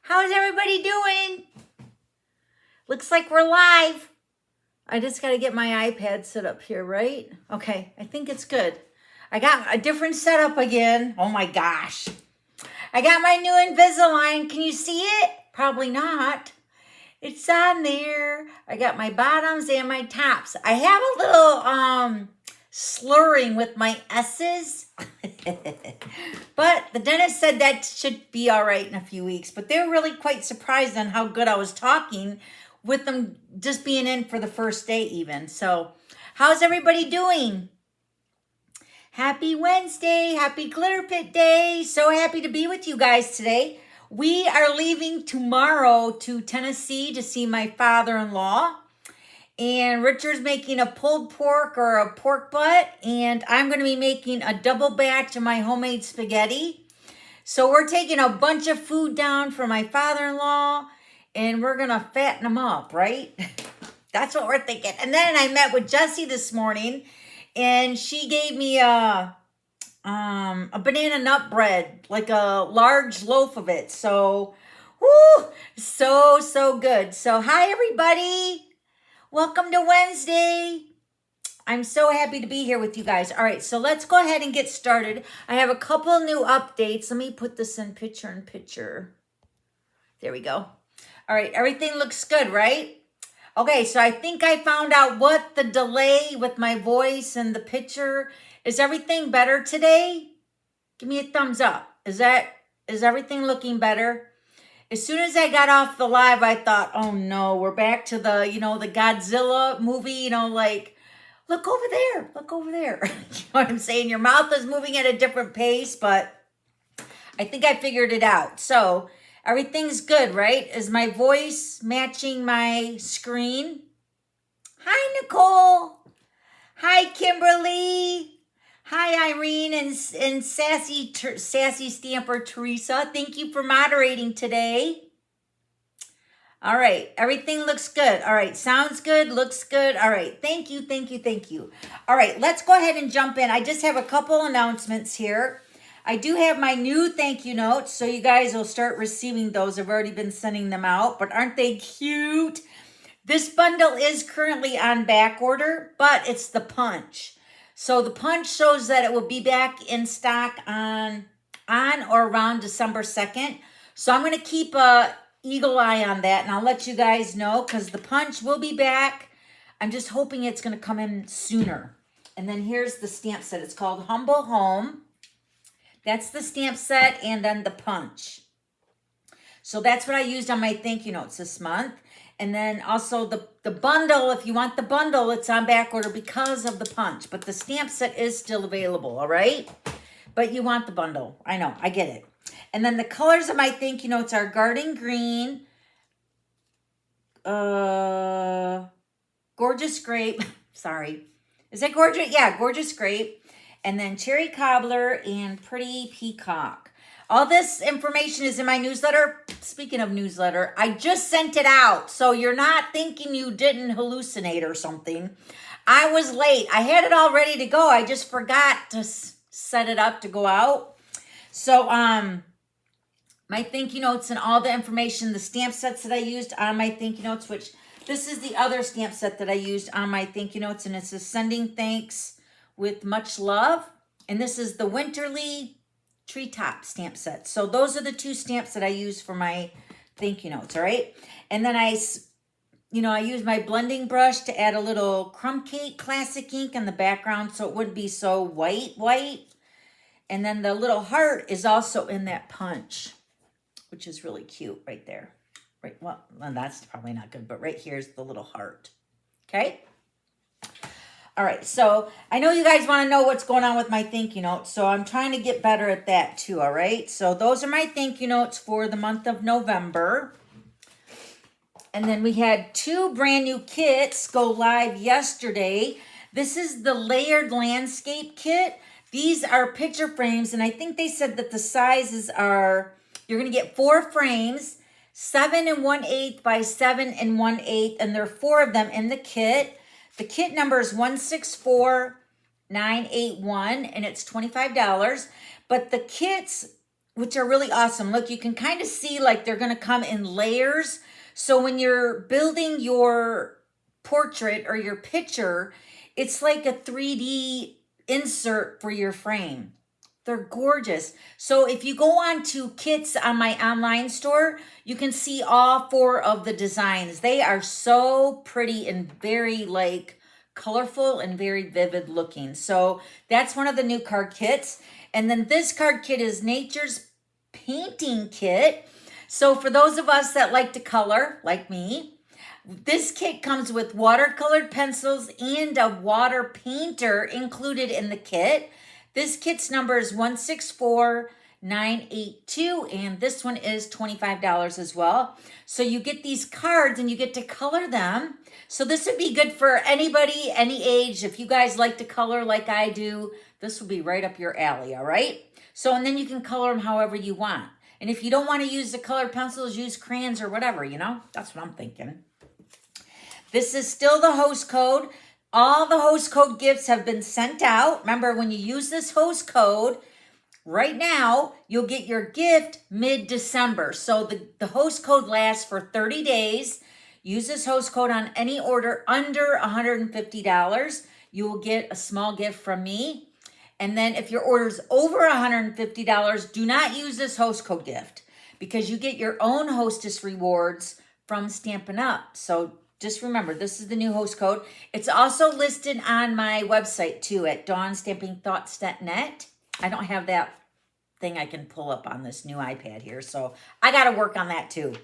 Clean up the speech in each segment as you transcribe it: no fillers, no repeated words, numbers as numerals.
How's everybody doing? Looks like we're live. I just got to get my iPad set up here, right? Okay, I think it's good. I got a different setup again. Oh my gosh. I got my new Invisalign. Can you see it? Probably not. It's on there. I got my bottoms and my tops. I have a little slurring with my S's. But the dentist said that should be all right in a few weeks. But they were really quite surprised on how good I was talking with them just being in for the first day even. So how's everybody doing? Happy Wednesday. Happy Glitter Pit Day. So happy to be with you guys today. We are leaving tomorrow to Tennessee to see my father-in-law. And Richard's making a pulled pork or a pork butt. And I'm going to be making a double batch of my homemade spaghetti. So we're taking a bunch of food down for my father-in-law. And we're going to fatten them up, right? That's what we're thinking. And then I met with Jessie this morning. And she gave me a banana nut bread, like a large loaf of it. So, whoo, so good. So, hi, everybody. Welcome to Wednesday. I'm so happy to be here with you guys. All right, so let's go ahead and get started. I have a couple new updates. Let me put this in picture. There we go. All right, everything looks good, right? Okay, so I think I found out what the delay with my voice and the picture. Is everything better today? Give me a thumbs up. Is everything looking better? As soon as I got off the live, I thought, oh no, we're back to the, the Godzilla movie, like, look over there. You know what I'm saying? Your mouth is moving at a different pace, but I think I figured it out. So everything's good, right? Is my voice matching my screen? Hi, Nicole. Hi, Kimberly. Hi, Irene and Sassy Stamper Teresa. Thank you for moderating today. All right. Everything looks good. All right. Sounds good. Looks good. All right. Thank you. All right. Let's go ahead and jump in. I just have a couple announcements here. I do have my new thank you notes, so you guys will start receiving those. I've already been sending them out, but aren't they cute? This bundle is currently on back order, but it's the punch. So the punch shows that it will be back in stock on or around December 2nd. So I'm going to keep a eagle eye on that, and I'll let you guys know because the punch will be back. I'm just hoping it's going to come in sooner. And then here's the stamp set. It's called Humble Home. That's the stamp set and then the punch. So that's what I used on my thank you notes this month. And then also the bundle, if you want the bundle, it's on back order because of the punch. But the stamp set is still available, all right? But you want the bundle. I know, I get it. And then the colors of my thank you notes are Garden Green, Gorgeous Grape. Sorry. Is that Gorgeous? Yeah, Gorgeous Grape. And then Cherry Cobbler and Pretty Peacock. All this information is in my newsletter. Speaking of newsletter, I just sent it out. So you're not thinking you didn't hallucinate or something. I was late. I had it all ready to go. I just forgot to set it up to go out. So my thank you notes and all the information, the stamp sets that I used on my thank you notes, which this is the other stamp set that I used on my thank you notes. And it says sending thanks with much love. And this is the Winterly Treetop stamp set. So those are the two stamps that I use for my thank you notes, all right? And then I use my blending brush to add a little crumb cake classic ink in the background so it wouldn't be so white. And then the little heart is also in that punch, which is really cute right there. Right, well, that's probably not good, but right here is the little heart, okay? All right, so I know you guys want to know what's going on with my thank you notes, so I'm trying to get better at that too, all right? So those are my thank you notes for the month of November. And then we had 2 brand new kits go live yesterday. This is the Layered Landscape Kit. These are picture frames, and I think they said that the sizes are, you're going to get 4 frames, 7 1/8 by 7 1/8, and there are 4 of them in the kit. The kit number is 164981, and it's $25. But the kits which are really awesome. Look, you can kind of see like they're going to come in layers. So when you're building your portrait or your picture, it's like a 3D insert for your frame. They're gorgeous. So if you go on to kits on my online store, you can see all 4 of the designs. They are so pretty and very like colorful and very vivid looking. So that's one of the new card kits. And then this card kit is Nature's Painting Kit. So for those of us that like to color, like me, this kit comes with watercolored pencils and a water painter included in the kit. This kit's number is 164982, and this one is $25 as well. So you get these cards and you get to color them. So this would be good for anybody, any age. If you guys like to color like I do, this will be right up your alley, all right? So, and then you can color them however you want. And if you don't want to use the colored pencils, use crayons or whatever, you know? That's what I'm thinking. This is still the host code. All the host code gifts have been sent out. Remember, when you use this host code, right now, you'll get your gift mid-December. So the host code lasts for 30 days. Use this host code on any order under $150. You will get a small gift from me. And then if your order is over $150, do not use this host code gift because you get your own hostess rewards from Stampin' Up. So just remember, this is the new host code. It's also listed on my website too at dawnstampingthoughts.net. I don't have that thing I can pull up on this new iPad here, so I got to work on that too.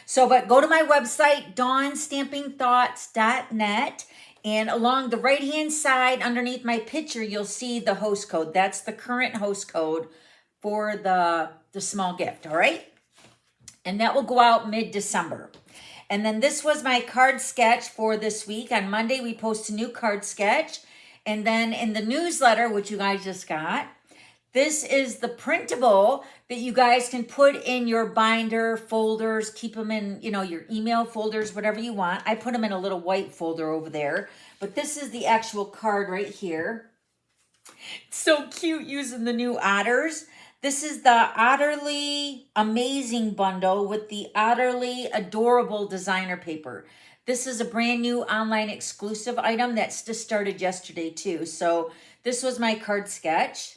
So, but go to my website, dawnstampingthoughts.net, and along the right-hand side underneath my picture, you'll see the host code. That's the current host code for the small gift, all right? And that will go out mid-December. And then this was my card sketch for this week. On Monday, we post a new card sketch. And then in the newsletter, which you guys just got, this is the printable that you guys can put in your binder folders, keep them in, you know, your email folders, whatever you want. I put them in a little white folder over there. But this is the actual card right here. It's so cute using the new otters. This is the Otterly Amazing Bundle with the Otterly Adorable Designer Paper. This is a brand new online exclusive item that's just started yesterday too. So this was my card sketch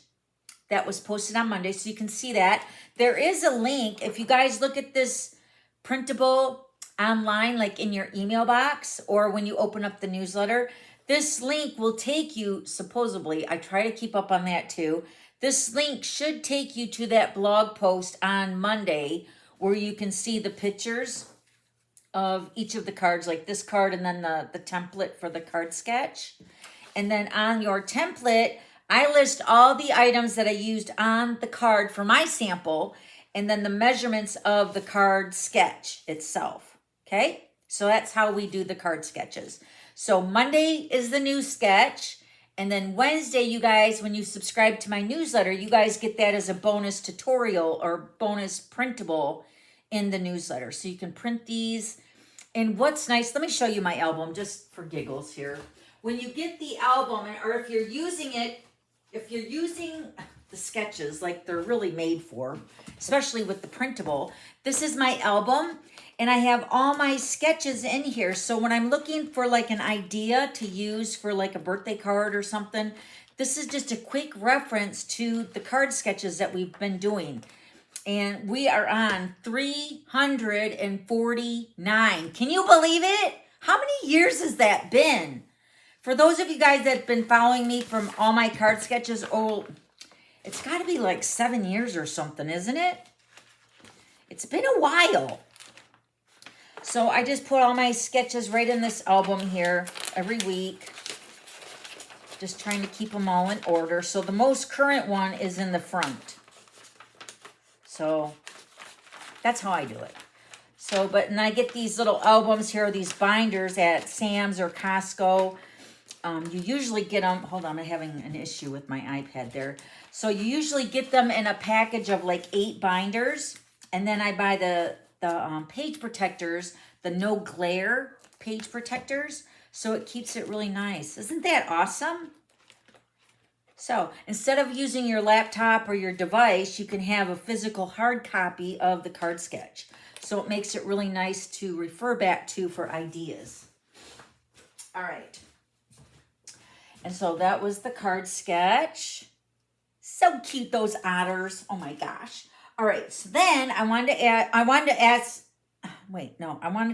that was posted on Monday. So you can see that. There is a link. If you guys look at this printable online, like in your email box or when you open up the newsletter, this link will take you, supposedly, I try to keep up on that too. This link should take you to that blog post on Monday where you can see the pictures of each of the cards, like this card and then the template for the card sketch. And then on your template, I list all the items that I used on the card for my sample and then the measurements of the card sketch itself, okay? So that's how we do the card sketches. So Monday is the new sketch. And then Wednesday, you guys, when you subscribe to my newsletter, you guys get that as a bonus tutorial or bonus printable in the newsletter. So you can print these. And what's nice, let me show you my album just for giggles here. When you get the album, or if you're using it, if you're using the sketches like they're really made for, especially with the printable, this is my album. And I have all my sketches in here. So when I'm looking for like an idea to use for like a birthday card or something, this is just a quick reference to the card sketches that we've been doing. And we are on 349. Can you believe it? How many years has that been? For those of you guys that have been following me from all my card sketches, oh, it's got to be like 7 years or something, isn't it? It's been a while. So I just put all my sketches right in this album here every week. Just trying to keep them all in order. So the most current one is in the front. So that's how I do it. So, and I get these little albums here, these binders at Sam's or Costco. You usually get them, hold on, I'm having an issue with my iPad there. So you usually get them in a package of like 8 binders. And then I buy the page protectors, the no glare page protectors, so it keeps it really nice. Isn't that awesome? So instead of using your laptop or your device, you can have a physical hard copy of the card sketch. So it makes it really nice to refer back to for ideas. All right. And so that was the card sketch. So cute, those otters. Oh my gosh. All right. So then I wanted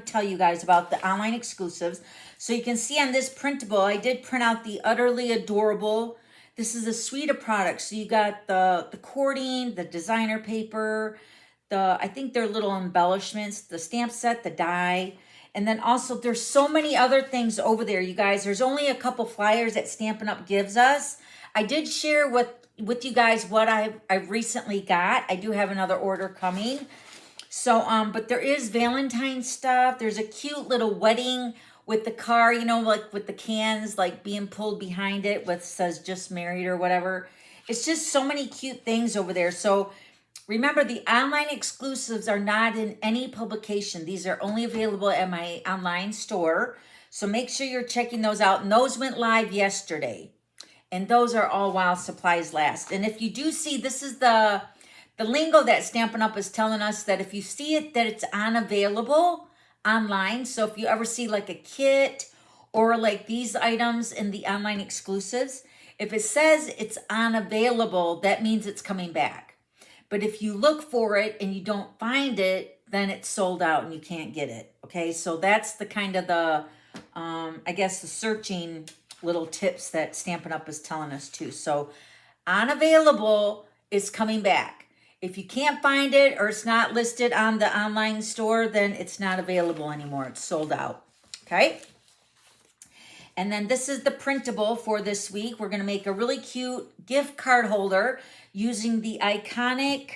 to tell you guys about the online exclusives. So you can see on this printable, I did print out the Utterly Adorable. This is a suite of products. So you got the cording, the designer paper, I think they're little embellishments, the stamp set, the die. And then also there's so many other things over there, you guys. There's only a couple flyers that Stampin' Up gives us. I did share with you guys what I've recently got. I do have another order coming. So, but there is Valentine's stuff. There's a cute little wedding with the car, you know, like with the cans, like being pulled behind it with says just married or whatever. It's just so many cute things over there. So remember, the online exclusives are not in any publication. These are only available at my online store. So make sure you're checking those out. And those went live yesterday. And those are all while supplies last. And if you do see, this is the lingo that Stampin' Up is telling us that if you see it, that it's unavailable online. So if you ever see like a kit or like these items in the online exclusives, if it says it's unavailable, that means it's coming back. But if you look for it and you don't find it, then it's sold out and you can't get it. Okay, so that's the kind of I guess the searching little tips that Stampin' Up is telling us too. So unavailable is coming back. If you can't find it or it's not listed on the online store, then it's not available anymore. It's sold out. Okay. And then this is the printable for this week. We're going to make a really cute gift card holder using the iconic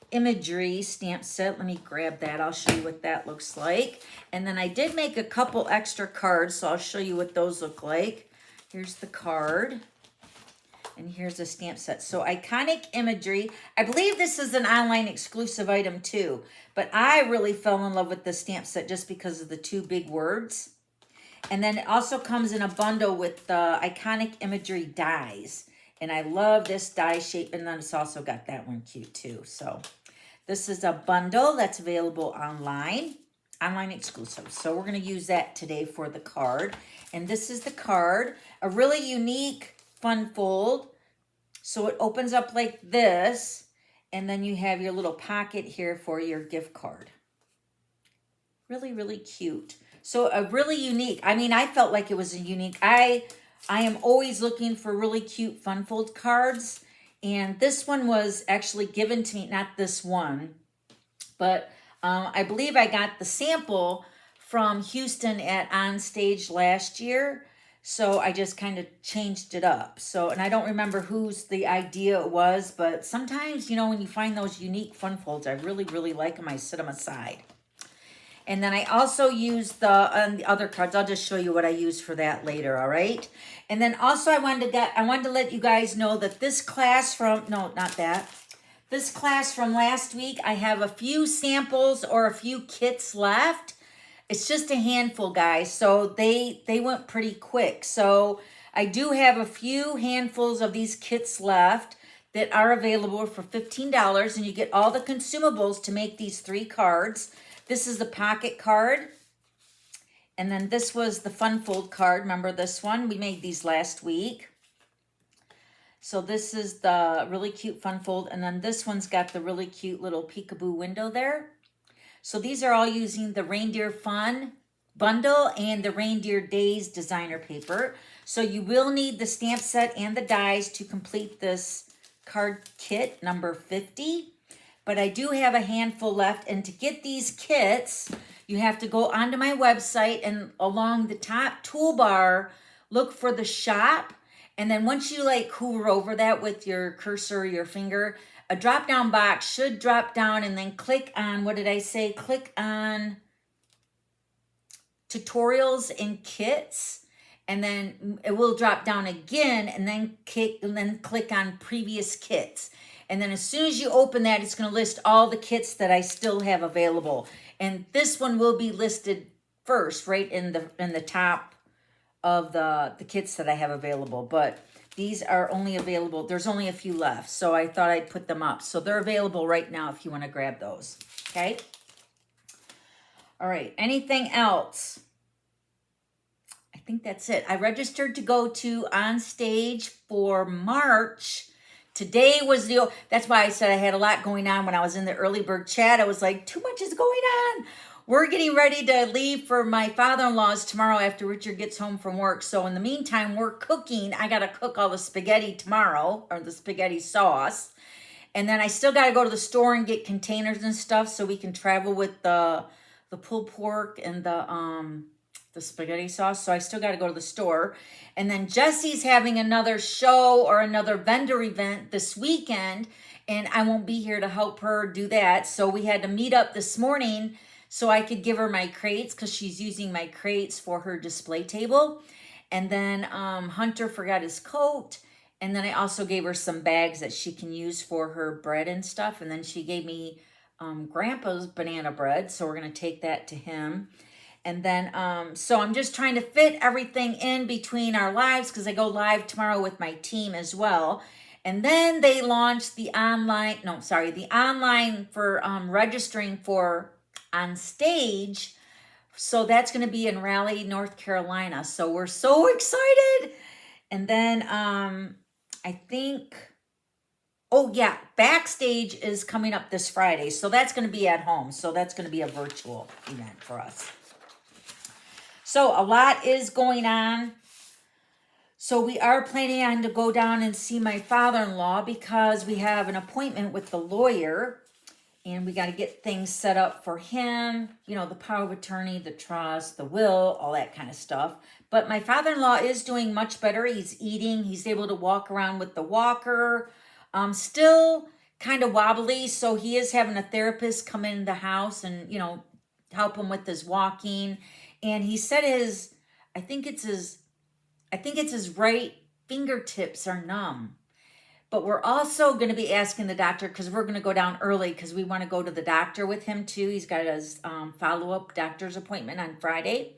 imagery stamp set. Let me grab that. I'll show you what that looks like. And then I did make a couple extra cards, so I'll show you what those look like. Here's the card. And here's a stamp set. So iconic imagery. I believe this is an online exclusive item too. But I really fell in love with the stamp set just because of the two big words. And then it also comes in a bundle with the iconic imagery dies. And I love this die shape. And then it's also got that one cute too. So this is a bundle that's available online exclusive. So we're going to use that today for the card. And this is the card. A really unique fun fold. So it opens up like this, and then you have your little pocket here for your gift card. Really, really cute. So a really unique, I mean, I felt like it was a unique, I am always looking for really cute fun fold cards, and this one was actually given to me, not this one, but I believe I got the sample from Houston at On Stage last year. So I just kind of changed it up. So, and I don't remember whose the idea it was, but sometimes, you know, when you find those unique fun folds, I really, really like them. I set them aside. And then I also use the other cards. I'll just show you what I use for that later, all right? And then also I wanted to let you guys know that this class from, no, not that. This class from last week, I have a few samples or a few kits left. It's just a handful, guys, so they went pretty quick. So I do have a few handfuls of these kits left that are available for $15, and you get all the consumables to make these 3 cards. This is the pocket card, and then this was the fun fold card. Remember this one? We made these last week. So this is the really cute fun fold, and then this one's got the really cute little peekaboo window there. So these are all using the Reindeer Fun bundle and the Reindeer Days designer paper. So you will need the stamp set and the dies to complete this card kit number 50. But I do have a handful left. And to get these kits, you have to go onto my website and along the top toolbar, look for the shop. And then once you like hover over that with your cursor or your finger, a drop-down box should drop down, and then click on, what did I say? Click on tutorials and kits, and then it will drop down again, and then click on previous kits. And then as soon as you open that, it's going to list all the kits that I still have available. And this one will be listed first, right in the top of the kits that I have available. But These are only available, there's only a few left, so I thought I'd put them up. So they're available right now if you want to grab those, okay? All right, anything else? I think that's it. I registered to go to On Stage for March. Today was that's why I said I had a lot going on when I was in the early bird chat. I was like, too much is going on. We're getting ready to leave for my father-in-law's tomorrow after Richard gets home from work. So in the meantime, we're cooking. I got to cook all the spaghetti tomorrow, or the spaghetti sauce. And then I still got to go to the store and get containers and stuff so we can travel with the pulled pork and the spaghetti sauce. So I still got to go to the store. And then Jesse's having another show or another vendor event this weekend, and I won't be here to help her do that. So we had to meet up this morning so I could give her my crates, because she's using my crates for her display table. And then Hunter forgot his coat. And then I also gave her some bags that she can use for her bread and stuff. And then she gave me Grandpa's banana bread. So we're going to take that to him. And then, so I'm just trying to fit everything in between our lives, because I go live tomorrow with my team as well. And then they launched the online for registering for On Stage. So that's going to be in Raleigh, North Carolina. So we're so excited. And then I think, oh yeah, Backstage is coming up this Friday. So that's going to be at home. So that's going to be a virtual event for us. So a lot is going on. So we are planning on to go down and see my father-in-law, because we have an appointment with the lawyer, and we got to get things set up for him. You know, the power of attorney, the trust, the will, all that kind of stuff. But my father-in-law is doing much better. He's eating. He's able to walk around with the walker. Still kind of wobbly. So he is having a therapist come in the house and, you know, help him with his walking. And he said I think it's his right fingertips are numb. But we're also going to be asking the doctor, because we're going to go down early because we want to go to the doctor with him too. He's got his follow-up doctor's appointment on Friday.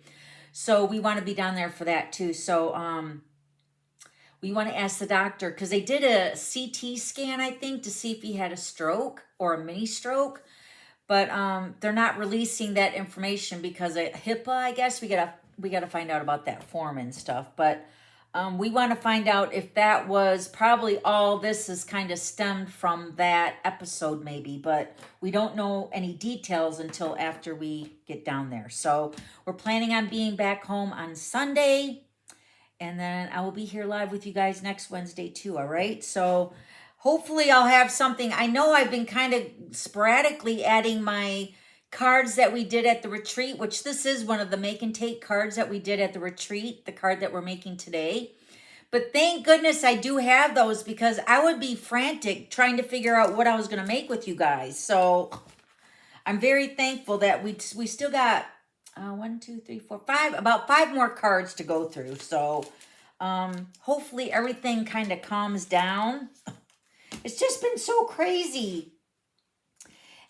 So we want to be down there for that too. So we want to ask the doctor, because they did a CT scan, I think, to see if he had a stroke or a mini stroke. But they're not releasing that information because of HIPAA, I guess. We gotta find out about that form and stuff. But we want to find out if that was probably all this is kind of stemmed from that episode maybe. But we don't know any details until after we get down there. So we're planning on being back home on Sunday. And then I will be here live with you guys next Wednesday too, all right? So hopefully I'll have something. I know I've been kind of sporadically adding my cards that we did at the retreat, which this is one of the make and take cards that we did at the retreat, the card that we're making today. But thank goodness I do have those, because I would be frantic trying to figure out what I was going to make with you guys. So I'm very thankful that we still got 1, 2, 3, 4, 5, about 5 more cards to go through. So hopefully everything kind of calms down. It's just been so crazy.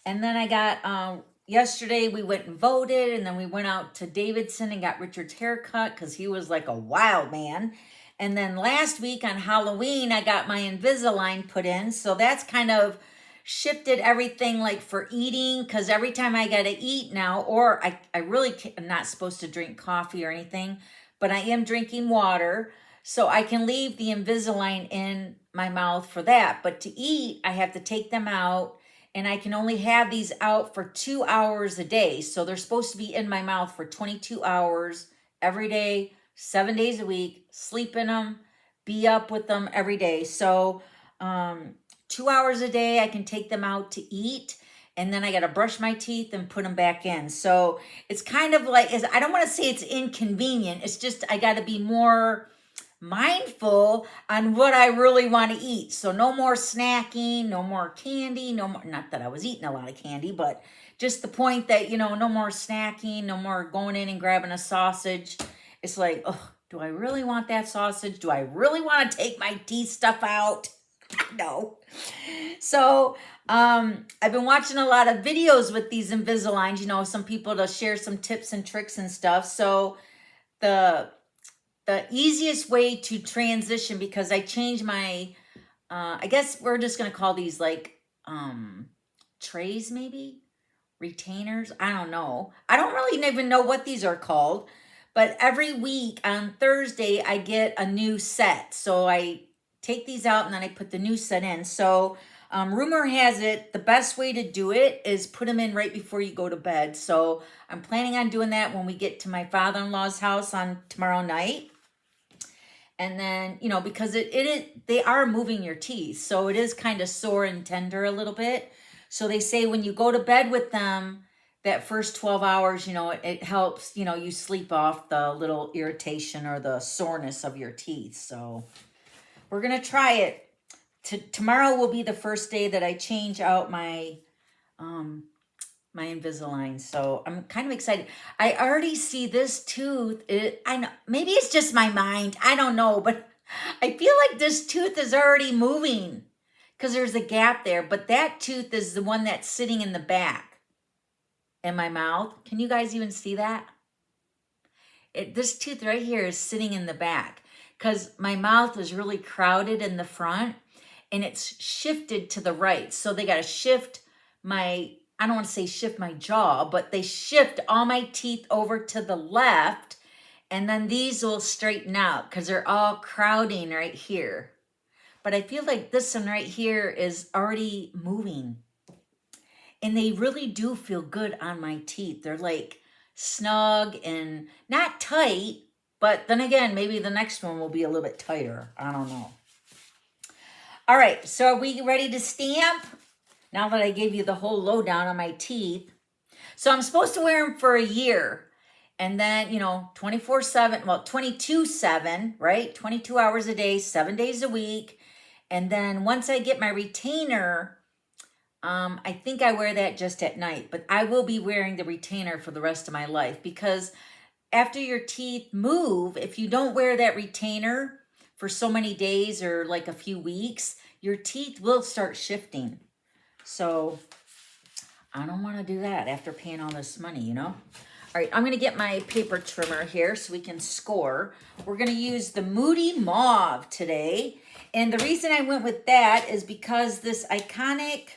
And then I got, yesterday we went and voted, and then we went out to Davidson and got Richard's haircut because he was like a wild man. And then last week on Halloween, I got my Invisalign put in. So that's kind of shifted everything like for eating, because every time I got to eat now, or I really am not supposed to drink coffee or anything, but I am drinking water. So I can leave the Invisalign in my mouth for that. But to eat, I have to take them out, and I can only have these out for 2 hours a day. So they're supposed to be in my mouth for 22 hours every day, 7 days a week, sleep in them, be up with them every day. So 2 hours a day, I can take them out to eat. And then I got to brush my teeth and put them back in. So it's kind of like, I don't want to say it's inconvenient. It's just I got to be more mindful on what I really want to eat. So no more snacking, no more candy, no more, not that I was eating a lot of candy, but just the point that, you know, no more snacking, no more going in and grabbing a sausage. It's like, oh, do I really want that sausage? Do I really want to take my teeth stuff out? No. So I've been watching a lot of videos with these Invisaligns, you know, some people to share some tips and tricks and stuff. So the the easiest way to transition, because I changed my, I guess we're just going to call these like trays, maybe retainers. I don't know. I don't really even know what these are called, but every week on Thursday, I get a new set. So I take these out and then I put the new set in. So rumor has it, the best way to do it is put them in right before you go to bed. So I'm planning on doing that when we get to my father-in-law's house on tomorrow night. And then, you know, because they are moving your teeth. So it is kind of sore and tender a little bit. So they say when you go to bed with them, that first 12 hours, you know, it helps, you know, you sleep off the little irritation or the soreness of your teeth. So we're going to try it. Tomorrow will be the first day that I change out my my Invisalign. So I'm kind of excited. I already see this tooth. I know, maybe it's just my mind. I don't know, but I feel like this tooth is already moving because there's a gap there. But that tooth is the one that's sitting in the back in my mouth. Can you guys even see that? This tooth right here is sitting in the back because my mouth is really crowded in the front and it's shifted to the right. So they got to shift my, I don't want to say shift my jaw, but they shift all my teeth over to the left, and then these will straighten out because they're all crowding right here. But I feel like this one right here is already moving. And they really do feel good on my teeth. They're like snug and not tight, but then again, maybe the next one will be a little bit tighter. I don't know. All right, so are we ready to stamp? Now that I gave you the whole lowdown on my teeth. So I'm supposed to wear them for a year. And then, you know, 24/7, well, 22/7, right? 22 hours a day, 7 days a week. And then once I get my retainer, I think I wear that just at night. But I will be wearing the retainer for the rest of my life, because after your teeth move, if you don't wear that retainer for so many days or like a few weeks, your teeth will start shifting. So I don't want to do that after paying all this money, you know? All right, I'm going to get my paper trimmer here so we can score. We're going to use the Moody Mauve today. And the reason I went with that is because this iconic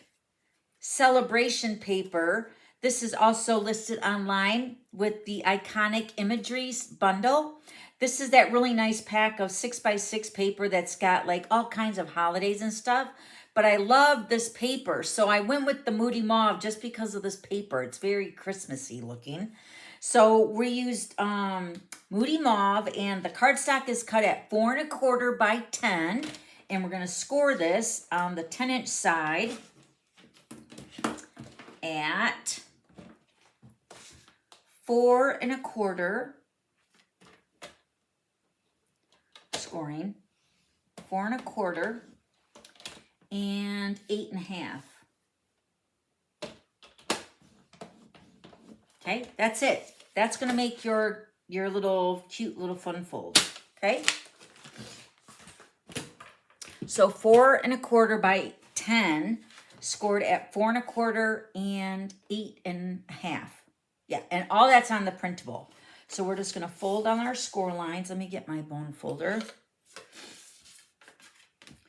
celebration paper, this is also listed online with the iconic imageries bundle. This is that really nice pack of 6x6 paper that's got like all kinds of holidays and stuff. But I love this paper, so I went with the Moody Mauve just because of this paper. It's very Christmassy looking. So we used Moody Mauve, and the cardstock is cut at 4 1/4 by 10. And we're going to score this on the 10-inch side at 4 1/4. Scoring 4 1/4 and 8 1/2. Okay, that's it. That's going to make your little cute little fun fold. Okay. So 4 1/4 by 10, scored at 4 1/4 and 8 1/2. Yeah, and all that's on the printable. So we're just going to fold on our score lines. Let me get my bone folder.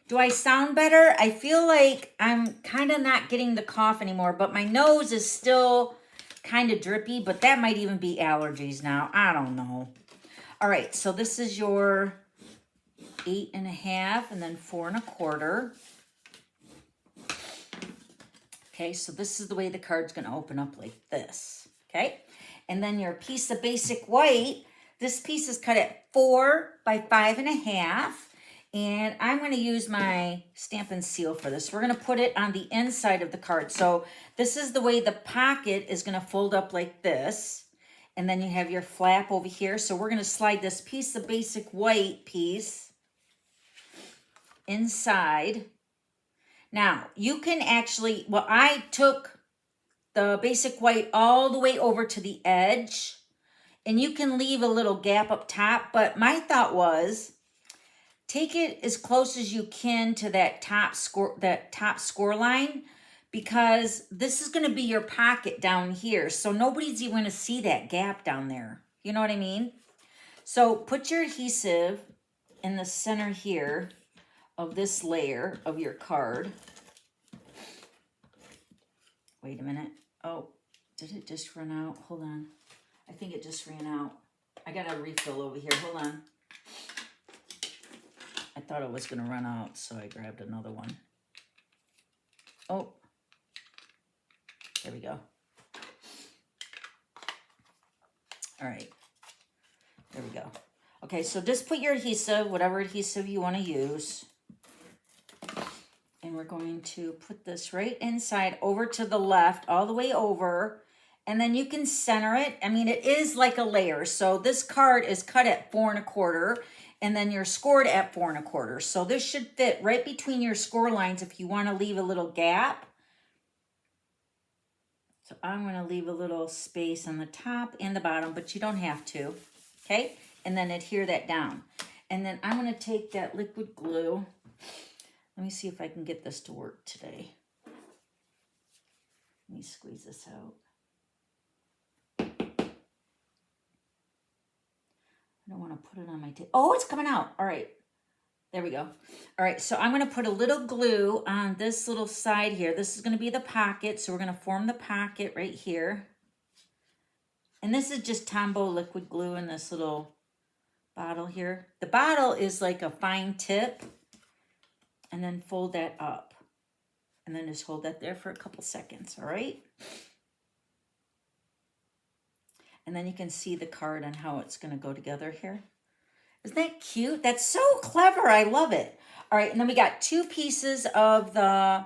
Do I sound better? I feel like I'm kind of not getting the cough anymore, but my nose is still kind of drippy, but that might even be allergies now. I don't know. All right, so this is your 8 1/2 and then 4 1/4. Okay, so this is the way the card's going to open up like this. Okay, and then your piece of basic white, this piece is cut at 4 by 5 1/2. And I'm going to use my Stampin' Seal for this. We're going to put it on the inside of the card. So this is the way the pocket is going to fold up like this. And then you have your flap over here. So we're going to slide this piece of basic white piece inside. Now, you can actually, well, I took the basic white all the way over to the edge. And you can leave a little gap up top. But my thought was, take it as close as you can to that top score line, because this is going to be your pocket down here. So nobody's even going to see that gap down there. You know what I mean? So put your adhesive in the center here of this layer of your card. Wait a minute. Oh, did it just run out? Hold on. I think it just ran out. I got a refill over here. Hold on. I thought it was going to run out, so I grabbed another one. Oh, there we go. All right. There we go. Okay, so just put your adhesive, whatever adhesive you want to use. And we're going to put this right inside, over to the left, all the way over. And then you can center it. I mean, it is like a layer. So this card is cut at 4 1/4, and then you're scored at 4 1/4. So this should fit right between your score lines if you want to leave a little gap. So I'm going to leave a little space on the top and the bottom, but you don't have to. Okay? And then adhere that down. And then I'm going to take that liquid glue. Let me see if I can get this to work today. Let me squeeze this out. I don't want to put it on my table. Oh, it's coming out. All right. There we go. All right, so I'm going to put a little glue on this little side here. This is going to be the pocket, so we're going to form the pocket right here. And this is just Tombow liquid glue in this little bottle here. The bottle is like a fine tip. And then fold that up. And then just hold that there for a couple seconds, all right? And then you can see the card and how it's going to go together here. Isn't that cute? That's so clever. I love it. All right, and then we got 2 pieces of the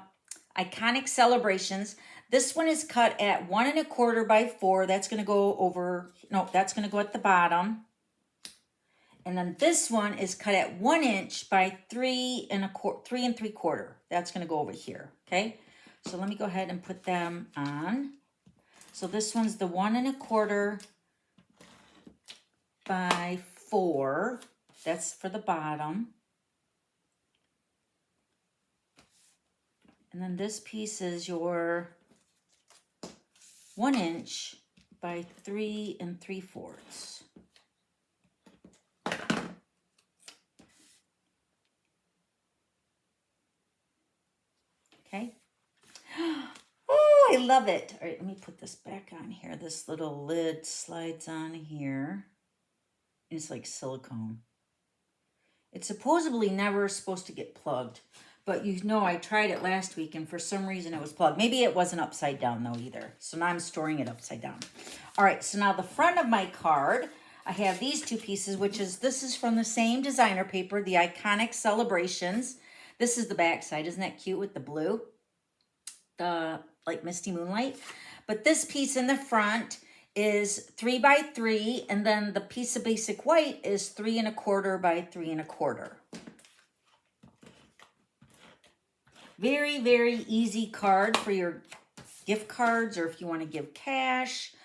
Iconic Celebrations. This one is cut at 1 1/4 by 4. That's going to go over, no, that's going to go at the bottom. And then this one is cut at 1 inch by 3 3 3/4. That's going to go over here. Okay. So let me go ahead and put them on. So this one's the 1 1/4 by 4. That's for the bottom. And then this piece is your 1 inch by 3 3/4. Okay. Oh, I love it. All right, let me put this back on here. This little lid slides on here. It's like silicone. It's supposedly never supposed to get plugged. But you know, I tried it last week and for some reason it was plugged. Maybe it wasn't upside down though either. So now I'm storing it upside down. All right, so now the front of my card, I have these 2 pieces, this is from the same designer paper, the Iconic Celebrations. This is the back side. Isn't that cute with the blue? The like misty moonlight. But this piece in the front is 3 by 3, and then the piece of basic white is 3 1/4 by 3 1/4. Very, very easy card for your gift cards or if you want to give cash.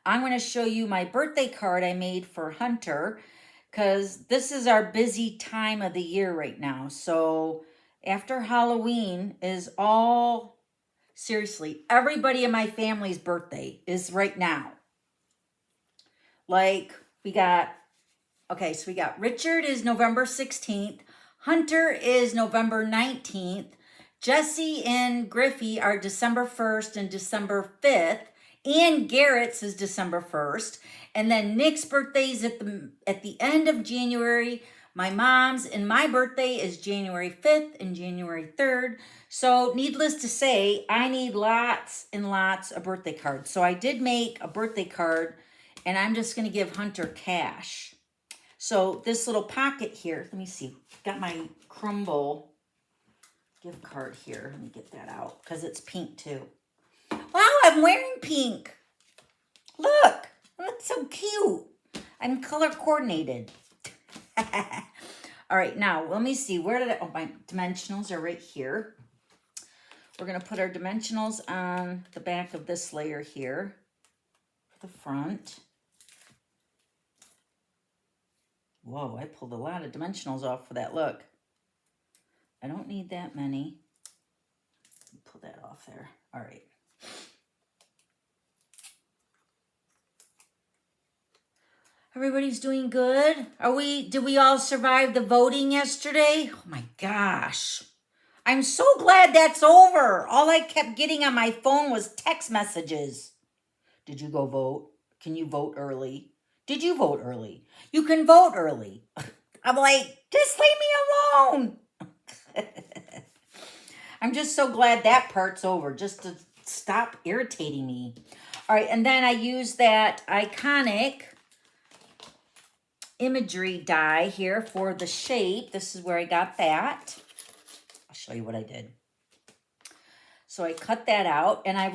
I'm going to show you my birthday card I made for Hunter because this is our busy time of the year right now. So after Halloween is all, seriously, everybody in my family's birthday is right now. Like we got, okay, so we got Richard is November 16th. Hunter is November 19th. Jesse and Griffey are December 1st and December 5th. And Garrett's is December 1st. And then Nick's birthday is at the end of January. My mom's and my birthday is January 5th and January 3rd. So needless to say, I need lots and lots of birthday cards. So I did make a birthday card and I'm just going to give Hunter cash. So this little pocket here, let me see. Got my Crumble gift card here. Let me get that out because it's pink too. Wow, I'm wearing pink. Look, that's so cute. I'm color coordinated. All right, now let me see. Where did oh, my dimensionals are right here. We're going to put our dimensionals on the back of this layer here for the front. Whoa, I pulled a lot of dimensionals off for that look. I don't need that many. Pull that off there. All right. Everybody's doing good? Did we all survive the voting yesterday? Oh my gosh. I'm so glad that's over. All I kept getting on my phone was text messages. Did you go vote? Can you vote early? Did you vote early? You can vote early. I'm like, just leave me alone. I'm just so glad that part's over, just to stop irritating me. All right, and then I use that iconic imagery die here for the shape. This is where I got that. I'll show you what I did. So I cut that out, and I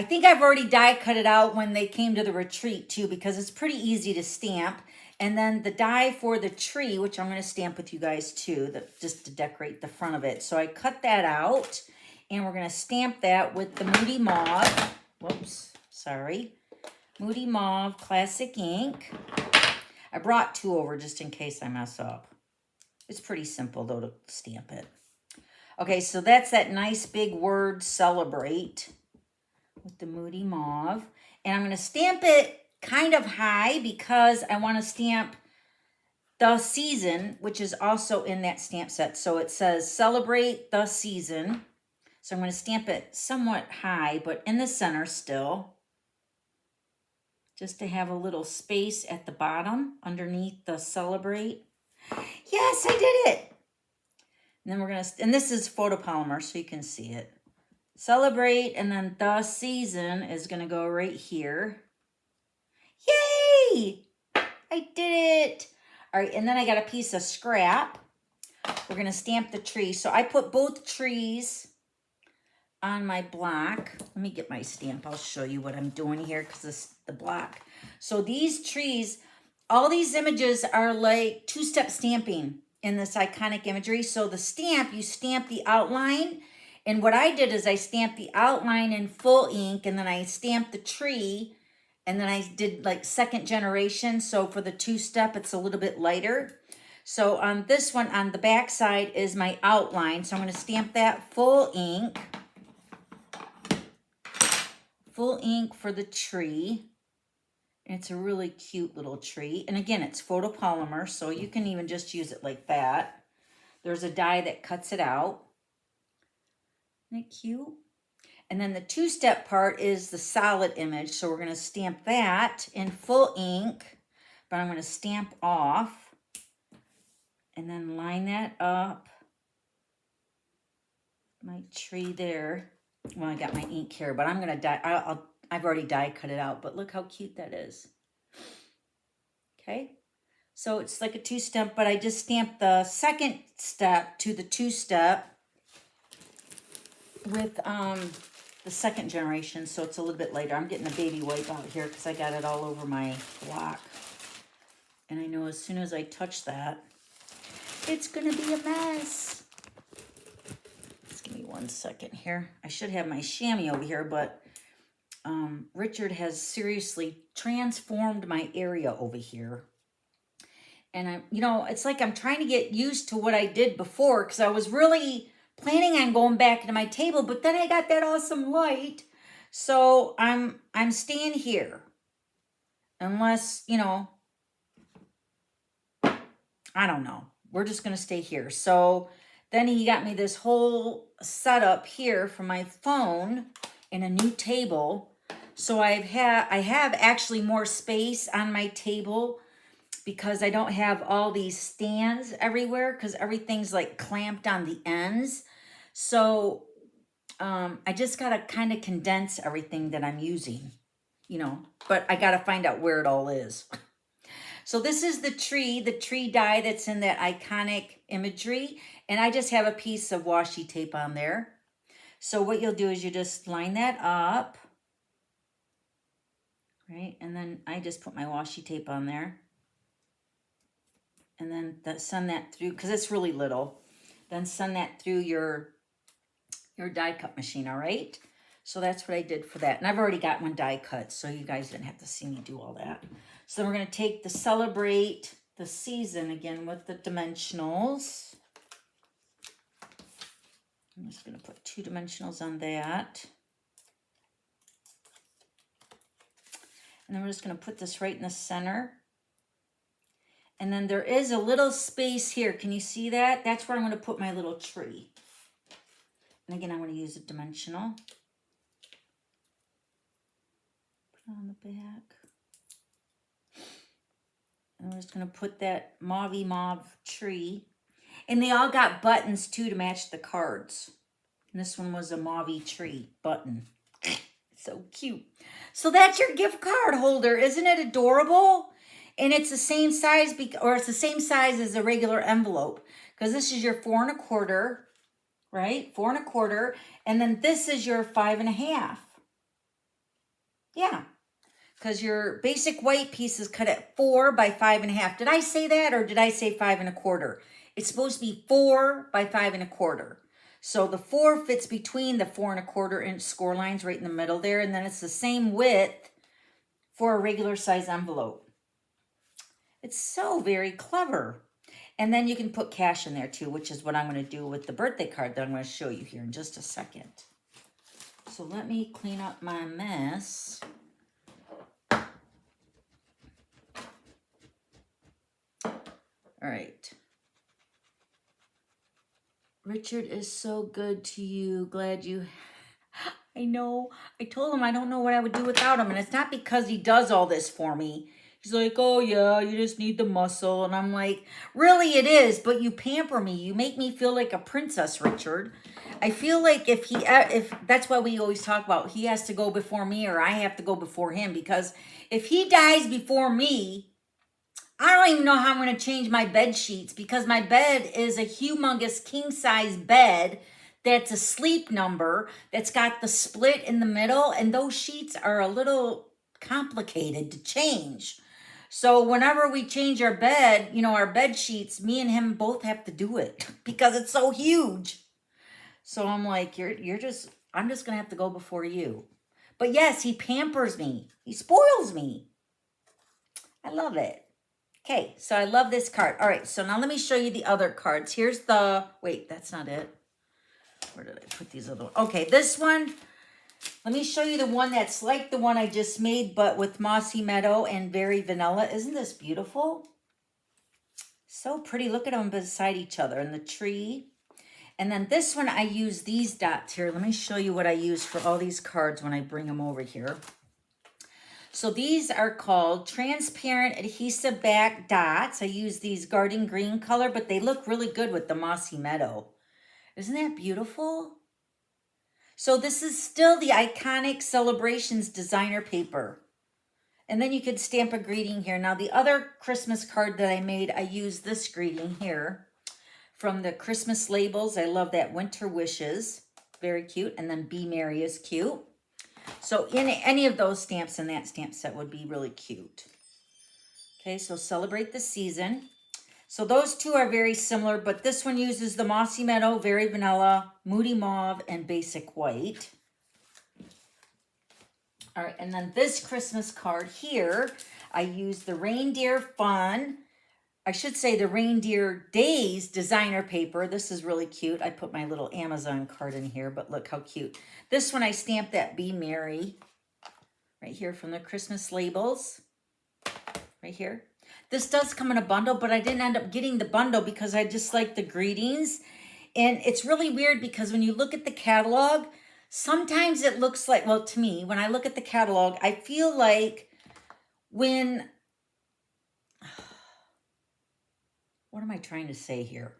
think I've already die cut it out when they came to the retreat too, because it's pretty easy to stamp. And then the die for the tree, which I'm going to stamp with you guys too, just to decorate the front of it. So I cut that out, and we're going to stamp that with the Moody Mauve. Whoops, sorry. Moody Mauve Classic Ink. I brought 2 over just in case I mess up. It's pretty simple though to stamp it. Okay, so that's that nice big word celebrate with the Moody Mauve. And I'm going to stamp it kind of high because I want to stamp the season, which is also in that stamp set. So it says celebrate the season. So I'm going to stamp it somewhat high, but in the center still, just to have a little space at the bottom underneath the celebrate. Yes, I did it. And then we're going to, and this is photopolymer so you can see it. Celebrate, and then the season is going to go right here. Yay! I did it. All right, and then I got a piece of scrap. We're going to stamp the tree. So I put both trees on my block. Let me get my stamp. I'll show you what I'm doing here because this is the block. So these trees, all these images are like 2-step stamping in this iconic imagery. So the stamp, you stamp the outline. And what I did is I stamped the outline in full ink, and then I stamped the tree, and then I did like 2nd generation. So for the 2-step, it's a little bit lighter. So on this one, on the back side is my outline. So I'm going to stamp that full ink. Full ink for the tree. It's a really cute little tree. And again, it's photopolymer, so you can even just use it like that. There's a die that cuts it out. Isn't it cute? And then the 2-step part is the solid image. So we're going to stamp that in full ink, but I'm going to stamp off and then line that up. My tree there. Well, I got my ink here, but I'm going to die. I've already die cut it out, but look how cute that is. Okay. So it's like a 2-step, but I just stamped the 2nd step to the 2-step with the 2nd generation, so it's a little bit later. I'm getting a baby wipe out here because I got it all over my block. And I know as soon as I touch that, it's going to be a mess. Just give me 1 second here. I should have my chamois over here, but Richard has seriously transformed my area over here. And it's like I'm trying to get used to what I did before, because I was really planning on going back into my table, but then I got that awesome light. So I'm staying here. Unless, I don't know. We're just going to stay here. So then he got me this whole setup here for my phone and a new table. So I have actually more space on my table because I don't have all these stands everywhere because everything's like clamped on the ends. So I just got to kind of condense everything that I'm using, but I got to find out where it all is. So this is the tree die that's in that iconic imagery. And I just have a piece of washi tape on there. So what you'll do is you just line that up. Right? And then I just put my washi tape on there. And then send that through, because it's really little. Then send that through your die cut machine, all right? So that's what I did for that. And I've already got one die cut, so you guys didn't have to see me do all that. So then we're going to take the celebrate the season again with the dimensionals. I'm just going to put 2 dimensionals on that. And then we're just going to put this right in the center And then there is a little space here. Can you see that? That's where I'm going to put my little tree. And again, I'm going to use a dimensional. Put it on the back. And we're just going to put that mauve tree. And they all got buttons too to match the cards. And this one was a mauve tree button. So cute. So that's your gift card holder. Isn't it adorable? And it's the same size, or it's the same size as a regular envelope. Because this is your 4 1/4, right? 4 1/4. And then this is your 5 1/2. Yeah. Because your basic white piece is cut at 4 by 5 1/2. Did I say that, or did I say 5 1/4? It's supposed to be 4 by 5 1/4. So the 4 fits between the 4 1/4 inch score lines right in the middle there. And then it's the same width for a regular size envelope. It's so very clever. And then you can put cash in there too, which is what I'm going to do with the birthday card that I'm going to show you here in just a second. So let me clean up my mess. All right. Richard is so good to you. Glad you... I know. I told him I don't know what I would do without him. And it's not because he does all this for me. He's like, oh yeah, you just need the muscle. And I'm like, really it is, but you pamper me. You make me feel like a princess, Richard. I feel like if that's why we always talk about, he has to go before me or I have to go before him. Because if he dies before me, I don't even know how I'm going to change my bed sheets, because my bed is a humongous king size bed that's a sleep number that's got the split in the middle, and those sheets are a little complicated to change. So whenever we change our bed, you know, our bed sheets, me and him both have to do it because it's so huge. So I'm like, I'm just going to have to go before you. But yes, he pampers me. He spoils me. I love it. Okay, so I love this card. All right, so now let me show you the other cards. Here's the, wait, that's not it. Where did I put these other ones? Okay, this one, let me show you the one that's like the one I just made, but with Mossy Meadow and Very Vanilla. Isn't this beautiful? So pretty. Look at them beside each other and the tree. And then this one, I use these dots here. Let me show you what I use for all these cards when I bring them over here. So these are called transparent adhesive back dots. I use these garden green color, but they look really good with the Mossy Meadow. Isn't that beautiful? So this is still the iconic Celebrations designer paper. And then you could stamp a greeting here. Now the other Christmas card that I made, I used this greeting here from the Christmas labels. I love that Winter Wishes. Very cute. And then Be Merry is cute. So in any of those stamps in that stamp set would be really cute. Okay, so Celebrate the Season. So those two are very similar, but this one uses the Mossy Meadow, Very Vanilla, Moody Mauve, and Basic White. All right, and then this Christmas card here, I use the Reindeer Fun. I should say the Reindeer Days designer paper. This is really cute. I put my little Amazon card in here, but look how cute. This one I stamped that Be Merry right here from the Christmas labels. Right here. This does come in a bundle, but I didn't end up getting the bundle because I just like the greetings. And it's really weird because when you look at the catalog, sometimes it looks like, well, to me, when I look at the catalog, I feel like when... What am I trying to say here?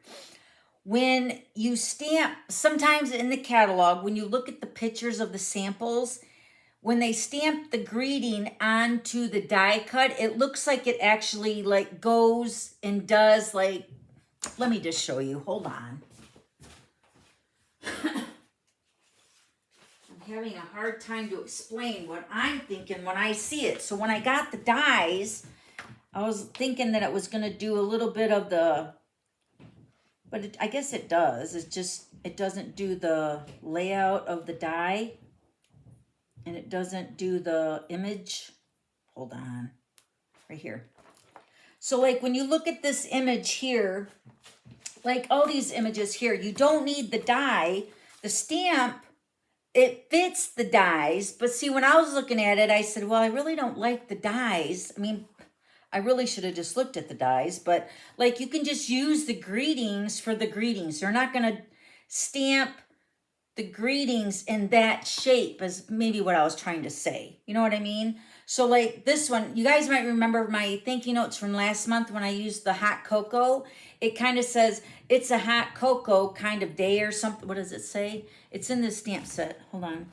When you stamp, sometimes in the catalog, when you look at the pictures of the samples, when they stamp the greeting onto the die cut, it looks like it actually like goes and does like, let me just show you. Hold on. I'm having a hard time to explain what I'm thinking when I see it. So when I got the dies, I was thinking that it was going to do a little bit of the, but I guess it does. It's just, it doesn't do the layout of the die. And it doesn't do the image. Hold on. Right here. So like when you look at this image here, like all these images here, you don't need the die. The stamp, it fits the dies. But see, when I was looking at it, I said, well, I really don't like the dies. I mean, I really should have just looked at the dies, but like you can just use the greetings for the greetings. You're not going to stamp the greetings in that shape is maybe what I was trying to say. You know what I mean? So like this one, you guys might remember my thank you notes from last month when I used the hot cocoa. It kind of says, it's a hot cocoa kind of day or something. What does it say? It's in this stamp set. Hold on.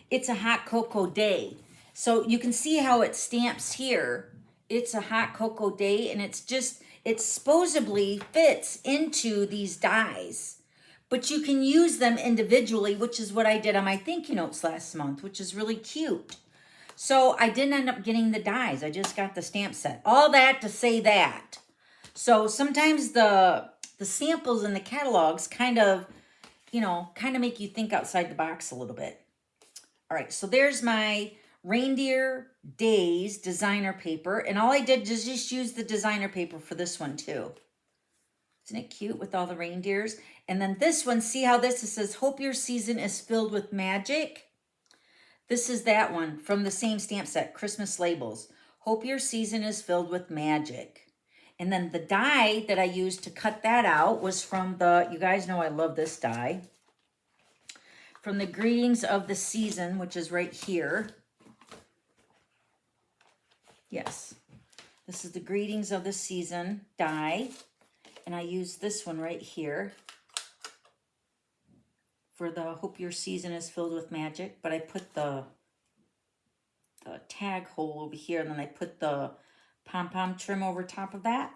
It's a hot cocoa day. So you can see how it stamps here. It's a hot cocoa day, and it supposedly fits into these dies. But you can use them individually, which is what I did on my thank you notes last month, which is really cute. So I didn't end up getting the dies. I just got the stamp set. All that to say that. So sometimes the samples in the catalogs kind of make you think outside the box a little bit. All right, so there's my Reindeer Days designer paper. And all I did was just use the designer paper for this one too. Isn't it cute with all the reindeers? And then this one, see how this, it says, hope your season is filled with magic. This is that one from the same stamp set, Christmas labels. Hope your season is filled with magic. And then the die that I used to cut that out was from you guys know I love this die. From the Greetings of the Season, which is right here. Yes, this is the Greetings of the Season die. And I use this one right here for the hope your season is filled with magic. But I put the tag hole over here, and then I put the pom-pom trim over top of that.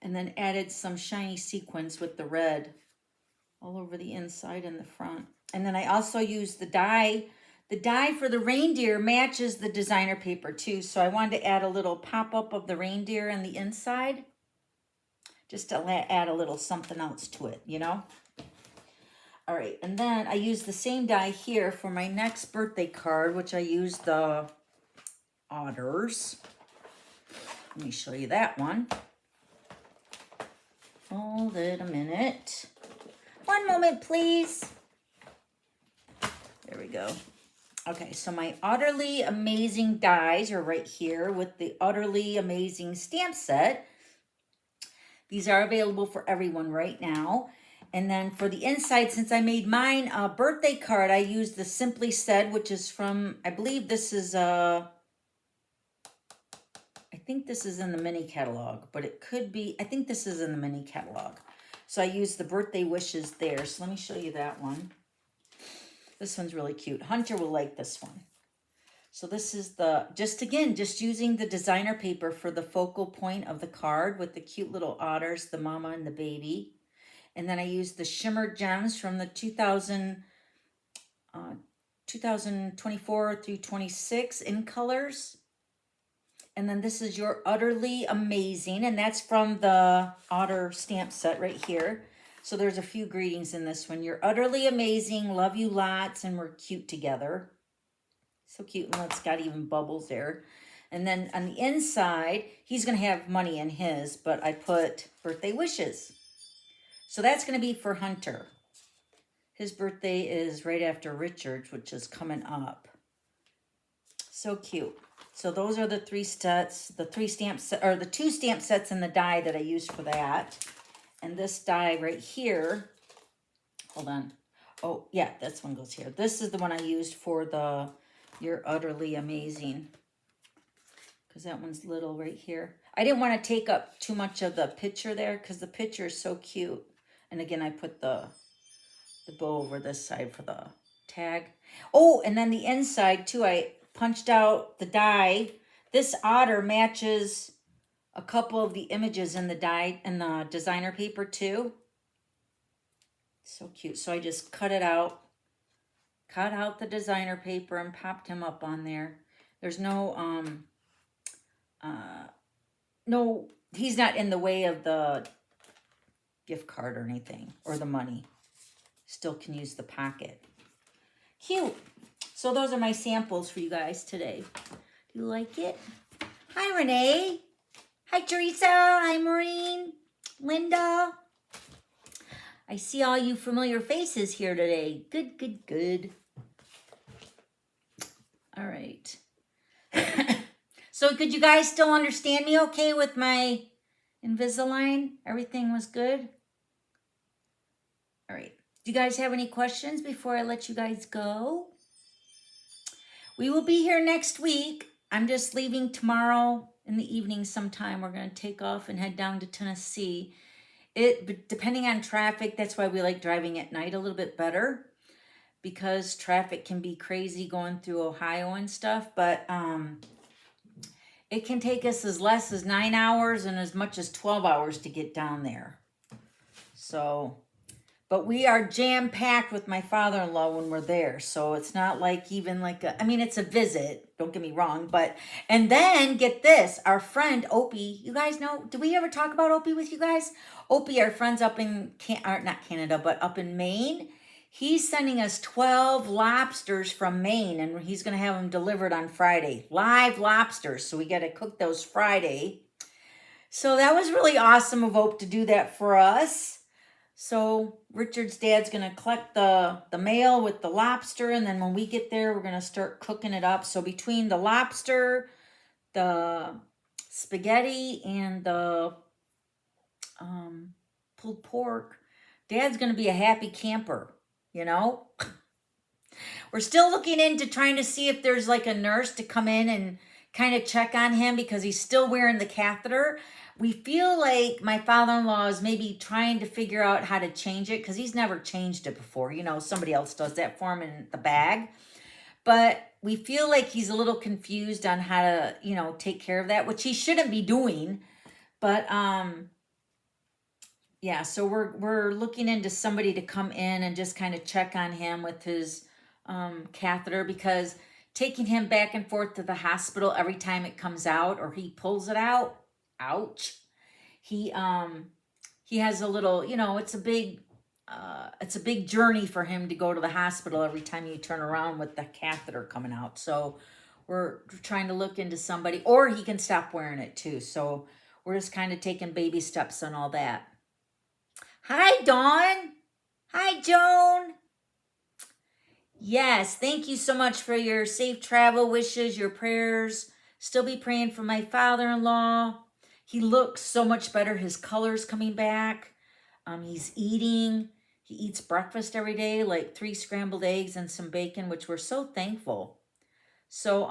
And then added some shiny sequins with the red all over the inside and the front. And then I also used the die. The die for the reindeer matches the designer paper too. So I wanted to add a little pop-up of the reindeer on the inside. Just to add a little something else to it, you know? All right, and then I used the same die here for my next birthday card, which I used the otters. Let me show you that one. Hold it a minute. One moment, please. There we go. Okay, so my Utterly Amazing dies are right here with the Utterly Amazing stamp set. These are available for everyone right now. And then for the inside, since I made mine a birthday card, I used the Simply Said, which is from, I believe this is, I think this is in the mini catalog, but it could be, I think this is in the mini catalog. So I used the birthday wishes there. So let me show you that one. This one's really cute. Hunter will like this one. So this is just using the designer paper for the focal point of the card with the cute little otters, the mama and the baby. And then I used the Shimmer Gems from the 2024 through 26 in colors. And then this is Your Utterly Amazing, and that's from the Otter stamp set right here. So there's a few greetings in this one. You're utterly amazing, love you lots, and we're cute together. So cute, and it's got even bubbles there. And then on the inside, he's going to have money in his, but I put birthday wishes. So that's going to be for Hunter. His birthday is right after Richard's, which is coming up. So cute. So those are the three sets, the two stamp sets in the die that I used for that. And this die right here, hold on. Oh, yeah, this one goes here. This is the one I used for the You're Utterly Amazing. Because that one's little right here. I didn't want to take up too much of the picture there because the picture is so cute. And again, I put the bow over this side for the tag. Oh, and then the inside too, I punched out the die. This otter matches a couple of the images in the die and the designer paper too. So cute. So I just cut it out. Cut out the designer paper and popped him up on there. There's no, he's not in the way of the gift card or anything, or the money. Still can use the pocket. Cute. So those are my samples for you guys today. Do you like it? Hi, Renee. Hi, Teresa. Hi, Maureen. Linda. I see all you familiar faces here today. Good, good, good. All right. So could you guys still understand me okay with my Invisalign? Everything was good? All right. Do you guys have any questions before I let you guys go? We will be here next week. I'm just leaving tomorrow in the evening sometime. We're going to take off and head down to Tennessee. Depending on traffic, that's why we like driving at night a little bit better, because traffic can be crazy going through Ohio and stuff. But it can take us as less as 9 hours and as much as 12 hours to get down there. So, but we are jam-packed with my father-in-law when we're there. So it's not like even like I mean, it's a visit, don't get me wrong. But, and then get this, our friend Opie, you guys know, did we ever talk about Opie with you guys? Opie, our friends up in, not Canada, but up in Maine. He's sending us 12 lobsters from Maine, and he's going to have them delivered on Friday. Live lobsters, so we got to cook those Friday. So that was really awesome of Hope to do that for us. So Richard's dad's going to collect the mail with the lobster, and then when we get there, we're going to start cooking it up. So between the lobster, the spaghetti, and the pulled pork, Dad's going to be a happy camper. You know, we're still looking into trying to see if there's like a nurse to come in and kind of check on him because he's still wearing the catheter. We feel like my father-in-law is maybe trying to figure out how to change it because he's never changed it before. You know, somebody else does that for him in the bag. But we feel like he's a little confused on how to, you know, take care of that, which he shouldn't be doing. But, yeah, so we're looking into somebody to come in and just kind of check on him with his catheter, because taking him back and forth to the hospital every time it comes out or he pulls it out, ouch. He has a little, you know, it's a big journey for him to go to the hospital every time you turn around with the catheter coming out. So we're trying to look into somebody, or he can stop wearing it too. So we're just kind of taking baby steps on all that. Hi, Dawn. Hi, Joan. Yes, thank you so much for your safe travel wishes, your prayers. Still be praying for my father-in-law. He looks so much better. His color's coming back. He's eating. He eats breakfast every day, like 3 scrambled eggs and some bacon, which we're so thankful. So,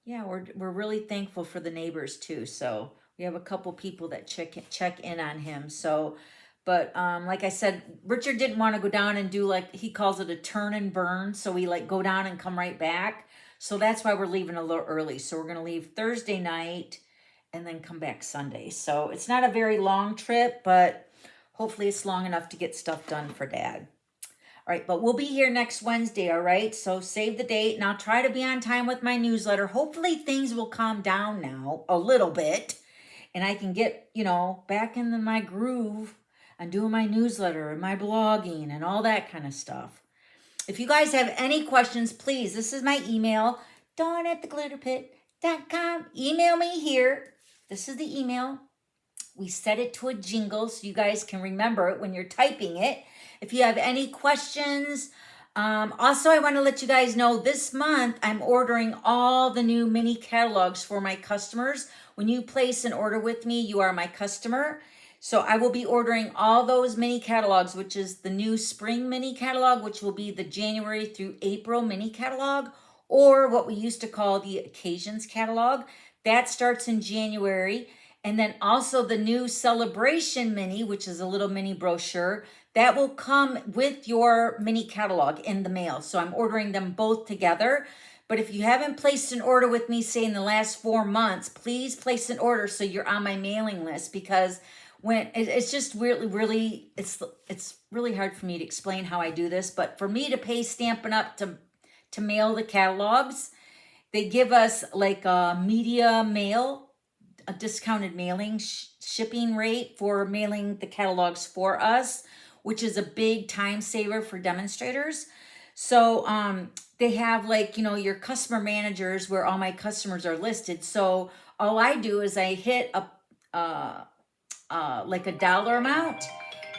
yeah, we're really thankful for the neighbors too. So we have a couple people that check in on him. So, but like I said, Richard didn't want to go down and do, like he calls it, a turn and burn. So we like go down and come right back. So that's why we're leaving a little early. So we're going to leave Thursday night and then come back Sunday. So it's not a very long trip, but hopefully it's long enough to get stuff done for Dad. All right, but we'll be here next Wednesday, all right? So save the date, and I'll try to be on time with my newsletter. Hopefully things will calm down now a little bit, and I can get, you know, back in my groove and doing my newsletter and my blogging and all that kind of stuff. If you guys have any questions, please, this is my email, dawn@theglitterpit.com. Email me here. This is the email. We set it to a jingle so you guys can remember it when you're typing it. If you have any questions, also I want to let you guys know this month I'm ordering all the new mini catalogs for my customers. When you place an order with me, you are my customer. So I will be ordering all those mini catalogs, which is the new spring mini catalog, which will be the January through April mini catalog, or what we used to call the occasions catalog. That starts in January. And then also the new celebration mini, which is a little mini brochure, that will come with your mini catalog in the mail. So I'm ordering them both together. But if you haven't placed an order with me, say in the last 4 months, please place an order so you're on my mailing list, because when it's just really, it's really hard for me to explain how I do this. But for me to pay Stampin' Up to mail the catalogs, they give us like a media mail, a discounted mailing shipping rate for mailing the catalogs for us, which is a big time saver for demonstrators. So they have, like, you know, your customer managers where all my customers are listed. So all I do is I hit like a dollar amount,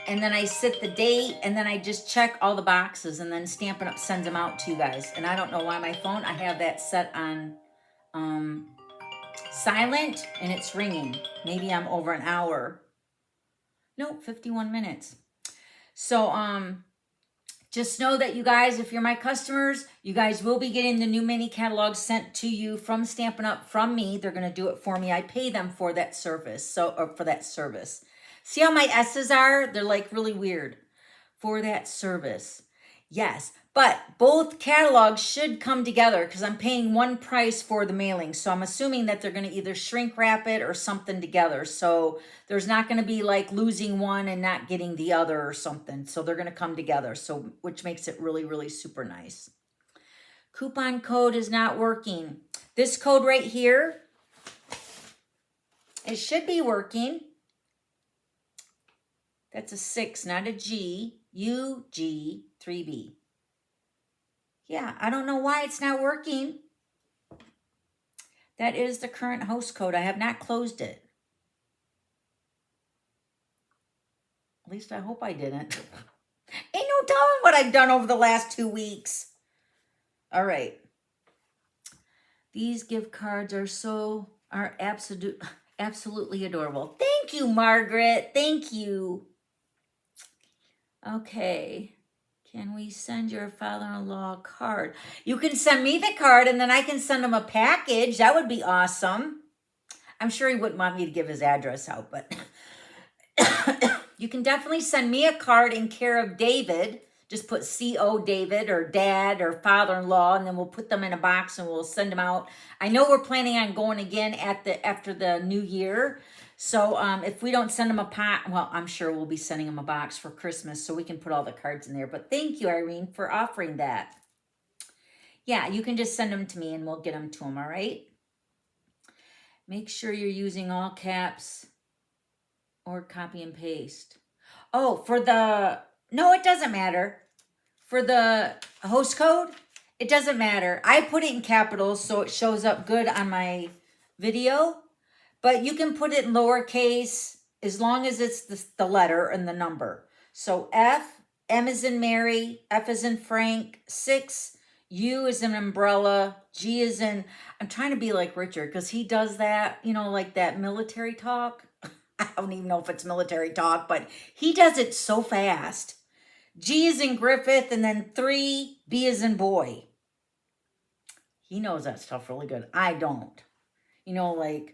and then I set the date, and then I just check all the boxes, and then Stampin' Up sends them out to you guys. And I don't know why my phone, I have that set on silent and it's ringing. Maybe I'm over an hour. Nope, 51 minutes. So, just know that you guys, if you're my customers, you guys will be getting the new mini catalog sent to you from Stampin' Up! From me. They're going to do it for me. I pay them for that service. For that service. See how my S's are? They're like really weird. For that service. Yes. But both catalogs should come together because I'm paying one price for the mailing. So I'm assuming that they're going to either shrink wrap it or something together. So there's not going to be like losing one and not getting the other or something. So they're going to come together. So which makes it really, really super nice. Coupon code is not working. This code right here, it should be working. That's a 6, not a G. UG3B. Yeah, I don't know why it's not working. That is the current host code. I have not closed it. At least I hope I didn't. Ain't no telling what I've done over the last 2 weeks. All right. These gift cards are absolutely adorable. Thank you, Margaret. Thank you. Okay. Can we send your father-in-law a card? You can send me the card and then I can send him a package. That would be awesome. I'm sure he wouldn't want me to give his address out, but you can definitely send me a card in care of David. Just put C.O. David or dad or father-in-law, and then we'll put them in a box and we'll send them out. I know we're planning on going again after the new year. So if we don't send them a pot, well, I'm sure we'll be sending them a box for Christmas so we can put all the cards in there. But thank you, Irene, for offering that. Yeah, you can just send them to me and we'll get them to them, all right? Make sure you're using all caps or copy and paste. Oh, no, it doesn't matter. For the host code, it doesn't matter. I put it in capitals so it shows up good on my video. But you can put it in lowercase as long as it's the letter and the number. So F, M is in Mary, F is in Frank, 6, U is in umbrella, G is in, I'm trying to be like Richard because he does that, you know, like that military talk. I don't even know if it's military talk, but he does it so fast. G is in Griffith, and then 3, B is in boy. He knows that stuff really good. I don't. You know, like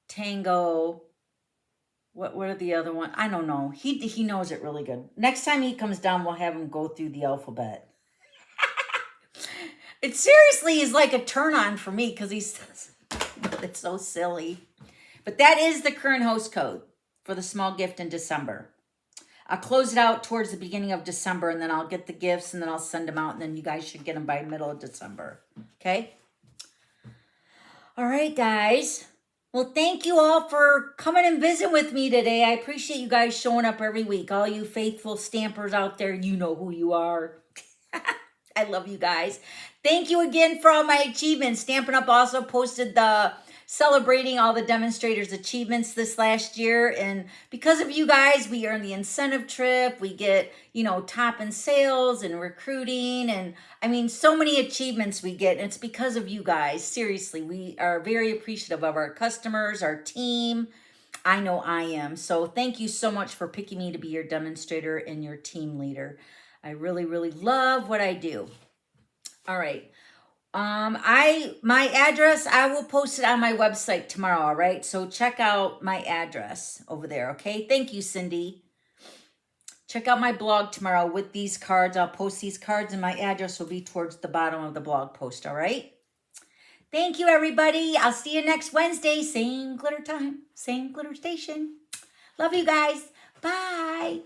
Tango. What are the other ones? I don't know. He knows it really good. Next time he comes down, we'll have him go through the alphabet. It seriously is like a turn on for me because he says it's so silly. But that is the current host code for the small gift in December. I'll close it out towards the beginning of December, and then I'll get the gifts, and then I'll send them out, and then you guys should get them by middle of December. Okay? All right, guys. Well, thank you all for coming and visiting with me today. I appreciate you guys showing up every week. All you faithful stampers out there, you know who you are. I love you guys. Thank you again for all my achievements. Stampin' Up! Also posted the celebrating all the demonstrators' achievements this last year. And because of you guys, we earn the incentive trip. We get, you know, top in sales and recruiting. And I mean, so many achievements we get. And it's because of you guys. Seriously, we are very appreciative of our customers, our team. I know I am. So thank you so much for picking me to be your demonstrator and your team leader. I really, really love what I do. All right. My address, I will post it on my website tomorrow, all right? So check out my address over there, okay? Thank you, Cindy. Check out my blog tomorrow with these cards. I'll post these cards, and my address will be towards the bottom of the blog post, all right? Thank you, everybody. I'll see you next Wednesday. Same glitter time, same glitter station. Love you guys. Bye.